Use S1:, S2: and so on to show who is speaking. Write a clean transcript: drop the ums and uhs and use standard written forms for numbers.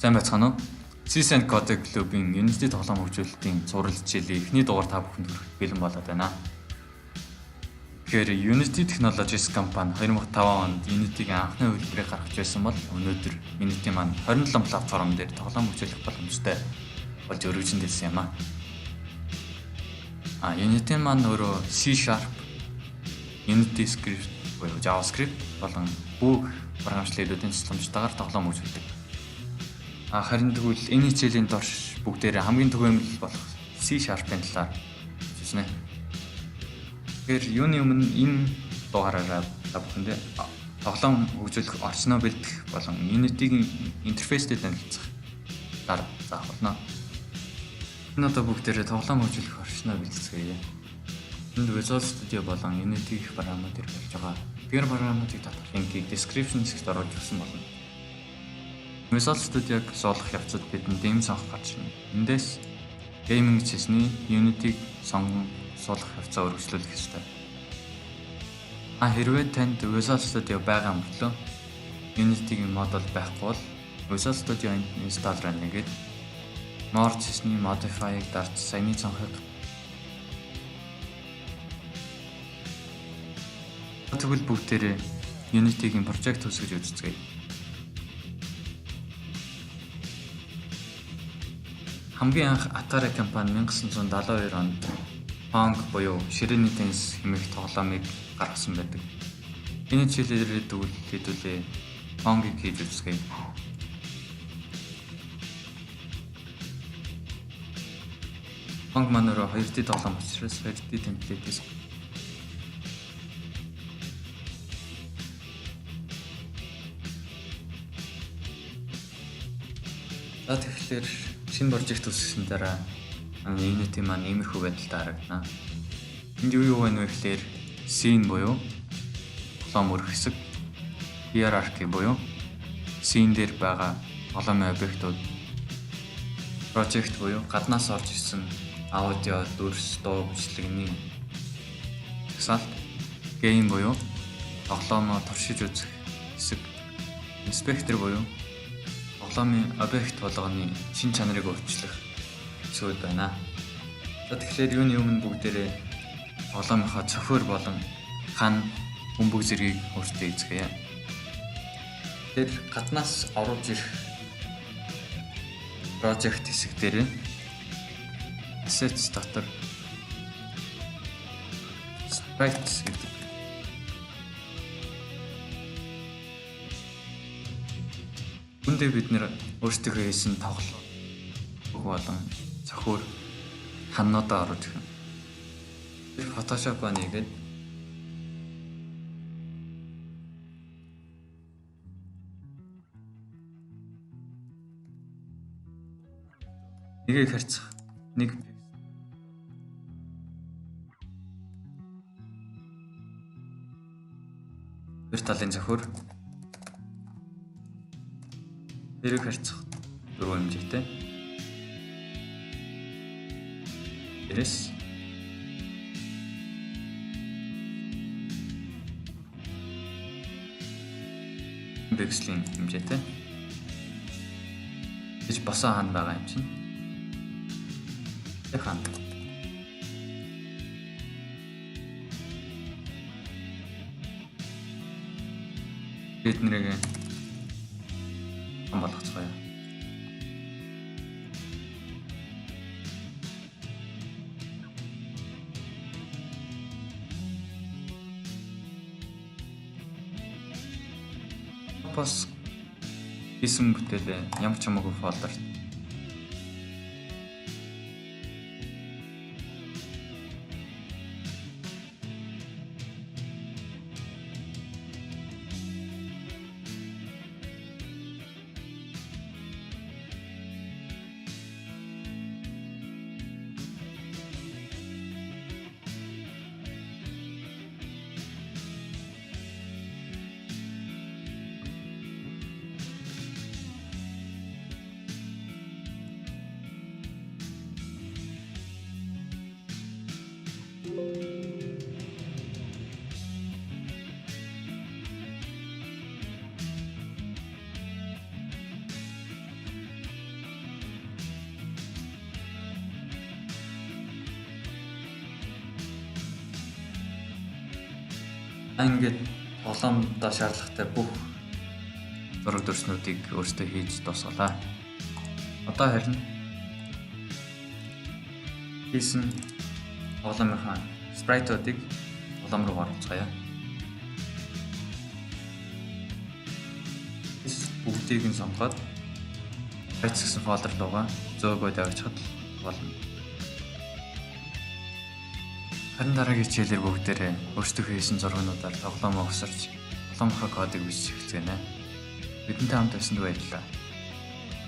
S1: Сайн байцгаана уу? Cis and Code клубын Unity тоглоом хөгжүүлэлтийн зураг хичээлийн эхний дугаар та бүхэнд хүргэх бэлэн болоод байна. Тэгэхээр Unity Technologies компани 2005 онд Unity-гийн анхны хөлбөрийг гаргаж байсан бол өнөөдөр Unity маань 27 платформ дээр тоглоом хөгжүүлэх боломжтой болж өргөжлөсөн юм аа. Unity маань өөрөө C#, Unity script буюу JavaScript болон бүх програмчлалын тусламжтайгаар тоглоом хөгжүүлдэг. Харин тэгвэл энэ хичээлийн дорш бүгдээрээ хамгийн түгээмэл болох C#-ийн талаар хэлсэн. Тэгэхээр юуны өмнө энэ дугаараараа та бүхэндээ тоглоом хөгжүүлэх орчноо бэлдэх болон Unity-гийн интерфейстэй танилцах дараа заах болно. Энэ одоо бүгдээрээ тоглоом хөгжүүлэх орчноо бэлтгэцгээе. Энд Visual Studio болон Unity гэх програмууд ирж байгаа. Тэр програмуудыг татах линкийг description хэсэгт оруулж өгсөн болно. Visual Studio-г суулгах явцад бидэнд ийм сонгох гарч ирнэ. Эндээс gaming хийсний Unity-г сонгон суулгах явцаа өргөжлүүлэх ёстой. Хэрвээ танд Visual Studio байгаа мөртлөө Unity-гийн модуль байхгүй бол Visual Studio installer нэгээд Merge хийсний Modify-ыг дарж саяны цонхыг тэгвэл бүгдээрээ Unity-гийн project үүсгэж үзцгээе. Хамгийн анх Atari компани 1972 онд Pong буюу ширээний теннис хэмээх тоглоомыг гаргасан байдаг. Энэ хичээлээр хэдүүлээ Pong-ыг хийж үзье. Pong маань өөрөө 2D тоглоом учраас 2D темплейтээс тэгэхээр шинэ прожект үүсгэсэн дараа Unity маань иймэрхүү байдалтай харагдана. Энд юу байна вэ гэхээр scene буюу тоглоом өрх хэсэг, hierarchy буюу scene дээр байгаа тоглоомын объектууд, project буюу гаднаас орж ирсэн аудио, дүрс, дуу, бичлэгний тусаалт, game буюу тоглоомоо туршиж үзэх хэсэг, inspector буюу тоглоомын объект болгоны шин чанарыг өөрчлөх зүйл байна. Тэгэхээр юуны өмнө бүгдээрээ тоглоомынхаа цохиор болон хан бөмбөг зэргийг өөртөө эзгэе. Тэр гаднаас оруулж ирэх project хэсэг дээр assets дотор sprites гэдэг үндэ бид нэр өөрсдийнхөө хийсэн тоглоом бүх болон цохиор ханнуудаа оруулж өгнө. Тэр Photoshop-аа нэгээд нэгийг харьцах нэг хоёр талын цохиор тэрийг харьцах дөрвөн хэмжээтэй. Эрэс пикселийн хэмжээтэй. Гэж босоо хаан байгаа юм чинь. Тэг хаан. Бид нэрийг болгоцгоё. Бас хийсэн бүтээлээ ямар ч хамаагүй фолдерт Ингээд тоглоомдоо шаардлагатай бүх зураг дүрснүүдийг өөртөө хийж дуусгалаа. Одоо харин хийсэн тоглоомынхаа спрайтуудыг тоглоом руу оруулцгаая. Бүгдийг нь сонгоод sprites гэсэн фолдер руугаа зөөгөө тавьчихад болно. Харин дараагийн хичээлээр бүгдээрээ өөрсдөө хийсэн зургуудаар тоглоомоо өсөрч, тоглоомынхаа кодыг бичиж эхэлцгаана. Бидэнтэй хамт байсанд баярлалаа.